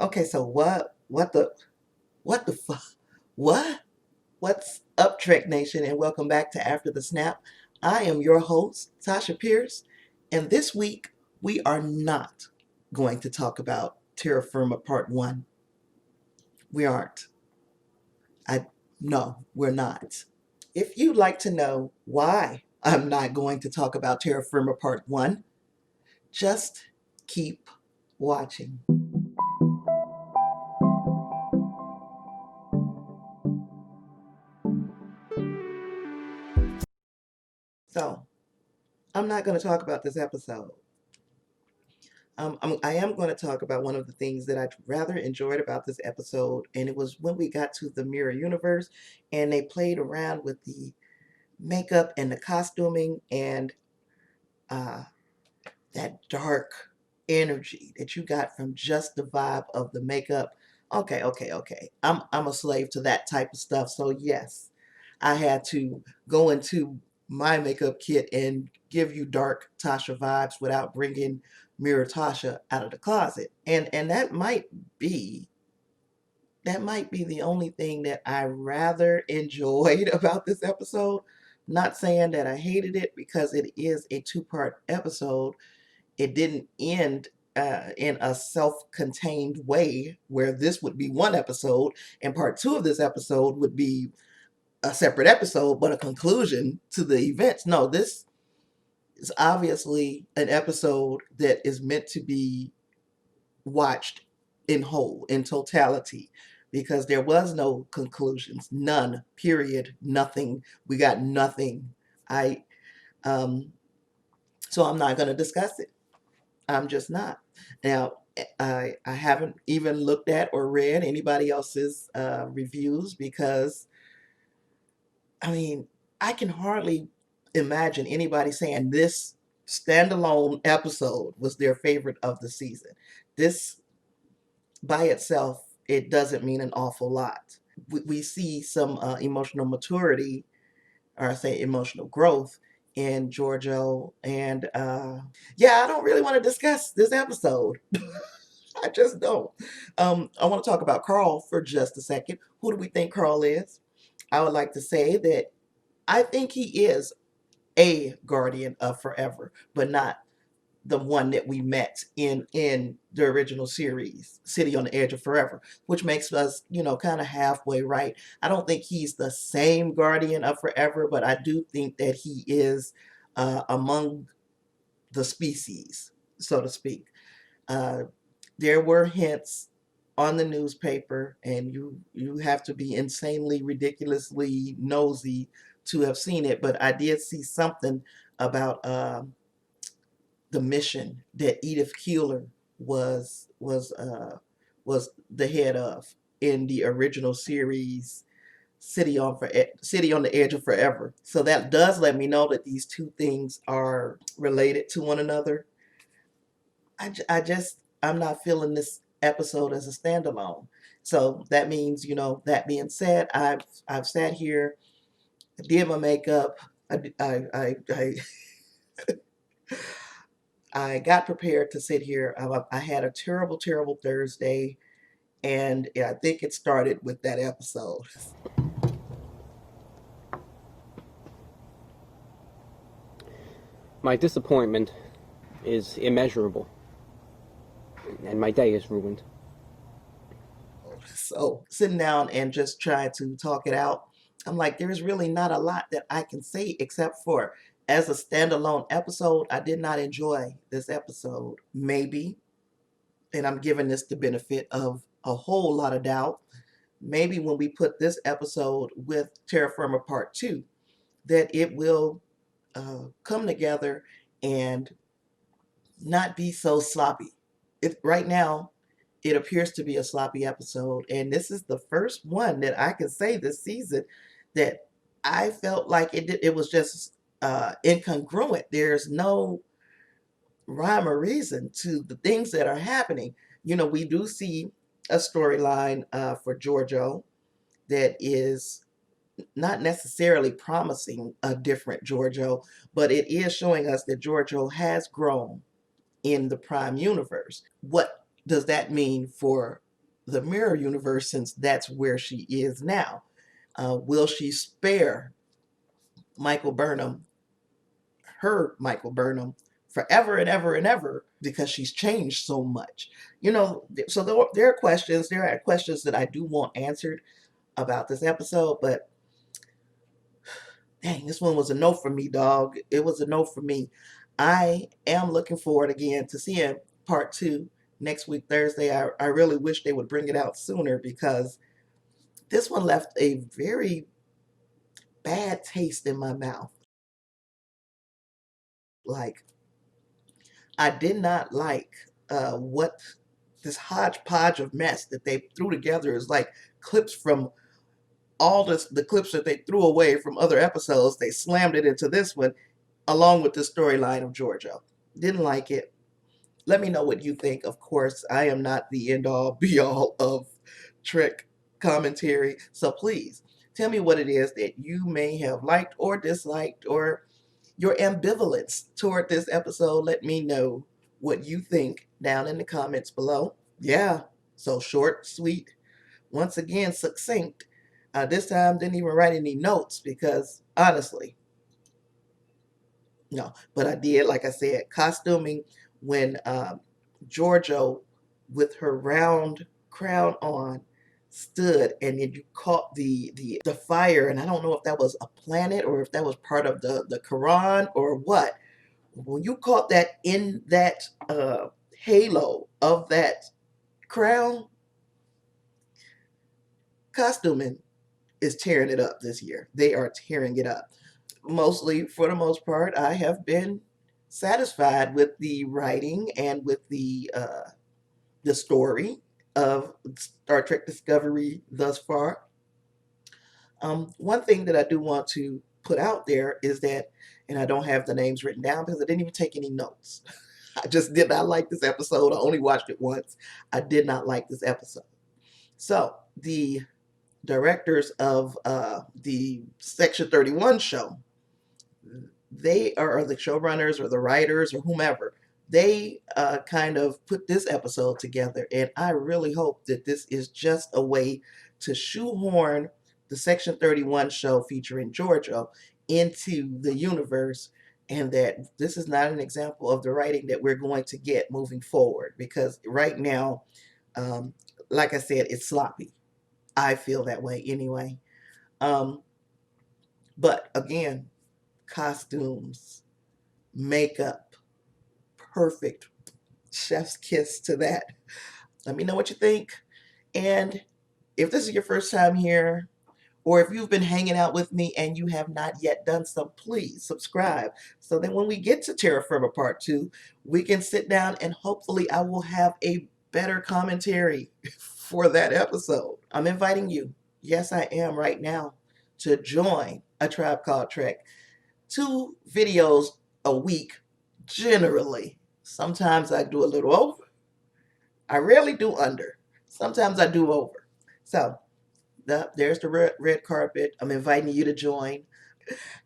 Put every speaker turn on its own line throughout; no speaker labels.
Okay, so what the fuck? What? What's up, Trek Nation, and welcome back to After the Snap. I am your host, Tasha Pierce, and this week we are not going to talk about Terra Firma Part 1. We aren't. I No, we're not. If you'd like to know why I'm not going to talk about Terra Firma Part 1, just keep watching. So, I'm not going to talk about this episode. I am going to talk about one of the things that I rather enjoyed about this episode, and it was when we got to the Mirror Universe and they played around with the makeup and the costuming and uh, that dark energy that you got from just the vibe of the makeup. Okay. I'm a slave to that type of stuff. So yes, I had to go into my makeup kit and give you dark Tasha vibes without bringing Mirror Tasha out of the closet. And that might be the only thing that I rather enjoyed about this episode. Not saying that I hated it because it is a two-part episode. It didn't end in a self-contained way where this would be one episode and part two of this episode would be a separate episode, but a conclusion to the events. No, this is obviously an episode that is meant to be watched in whole, in totality, because there was no conclusions, none, period, nothing. We got nothing. I um so I'm not going to discuss it. I'm just not. Now, I haven't even looked at or read anybody else's reviews because, I mean, I can hardly imagine anybody saying this standalone episode was their favorite of the season. This by itself, it doesn't mean an awful lot. We see some emotional maturity, or I say emotional growth in Georgiou. And yeah, I don't really want to discuss this episode. I just don't. I want to talk about Carl for just a second. Who do we think Carl is? I would like to say that I think he is a guardian of forever, but not the one that we met in the original series, City on the Edge of Forever, which makes us, kind of halfway right. I don't think he's the same guardian of forever, but I do think that he is among the species, so to speak. Uh, there were hints on the newspaper, and you have to be insanely, ridiculously nosy to have seen it. But I did see something about the mission that Edith Keeler was the head of in the original series City on the Edge of Forever. So that does let me know that these two things are related to one another. I'm not feeling this episode as a standalone. So that means, that being said, I've sat here, did my makeup, I got prepared to sit here. I had a terrible, terrible Thursday, and yeah, I think it started with that episode.
My disappointment is immeasurable, and my day is ruined.
So sitting down and just trying to talk it out, I'm like, there's really not a lot that I can say except for as a standalone episode, I did not enjoy this episode. Maybe, and I'm giving this the benefit of a whole lot of doubt, maybe when we put this episode with Terra Firma Part 2, that it will come together and not be so sloppy. Right now, it appears to be a sloppy episode, and this is the first one that I can say this season that I felt like it was just incongruent. There's no rhyme or reason to the things that are happening. We do see a storyline for Georgiou that is not necessarily promising a different Georgiou, but it is showing us that Georgiou has grown in the Prime universe. What does that mean for the mirror universe, since that's where she is now? Will she spare Michael Burnham, her Michael Burnham, forever and ever and ever, because she's changed so much? So there are questions that I do want answered about this episode, but dang, this one was a no for me, dog. It was a no for me. I am looking forward again to seeing part two next week, Thursday. I really wish they would bring it out sooner, because this one left a very bad taste in my mouth. Like, I did not like what this hodgepodge of mess that they threw together is like clips from all the clips that they threw away from other episodes. They slammed it into this one, along with the storyline of Georgiou. Didn't like it. Let me know what you think. Of course, I am not the end all be all of Trek commentary. So please tell me what it is that you may have liked or disliked, or your ambivalence toward this episode. Let me know what you think down in the comments below. Yeah, so short, sweet, once again, succinct. This time, didn't even write any notes because honestly, no. But I did, like I said, costuming when Georgiou, with her round crown on, stood, and then you caught the fire, and I don't know if that was a planet or if that was part of the Quran or what. When you caught that in that halo of that crown, costuming is tearing it up this year. They are tearing it up. Mostly, for the most part, I have been satisfied with the writing and with the story of Star Trek Discovery thus far. One thing that I do want to put out there is that, and I don't have the names written down because I didn't even take any notes. I just did not like this episode. I only watched it once. I did not like this episode. So the directors of the Section 31 show, they are the showrunners or the writers or whomever. They kind of put this episode together, and I really hope that this is just a way to shoehorn the Section 31 show featuring Georgiou into the universe, and that this is not an example of the writing that we're going to get moving forward, because right now, um, like I said, it's sloppy. I feel that way anyway. Um, but again, costumes, makeup, perfect. Chef's kiss to that. Let me know what you think. And if this is your first time here, or if you've been hanging out with me and you have not yet done so, please subscribe. So that when we get to Terra Firma Part 2, we can sit down and hopefully I will have a better commentary for that episode. I'm inviting you, yes I am right now, to join A Tribe Called Trek. 2 videos a week, generally. Sometimes I do a little over. I rarely do under. Sometimes I do over. So there's the red carpet. I'm inviting you to join.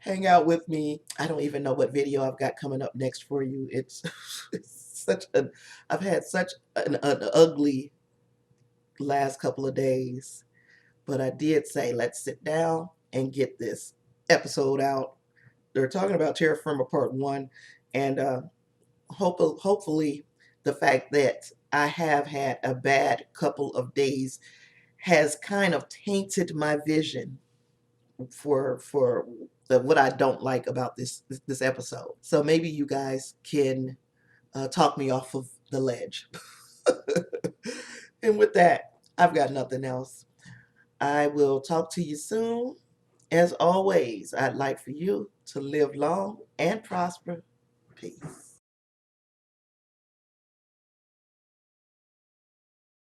Hang out with me. I don't even know what video I've got coming up next for you. It's such an, I've had such an ugly last couple of days. But I did say, let's sit down and get this episode out. They're talking about Terra Firma Part 1, and hopefully the fact that I have had a bad couple of days has kind of tainted my vision for what I don't like about this episode. So maybe you guys can talk me off of the ledge. And with that, I've got nothing else. I will talk to you soon. As always, I'd like for you to live long and prosper. Peace.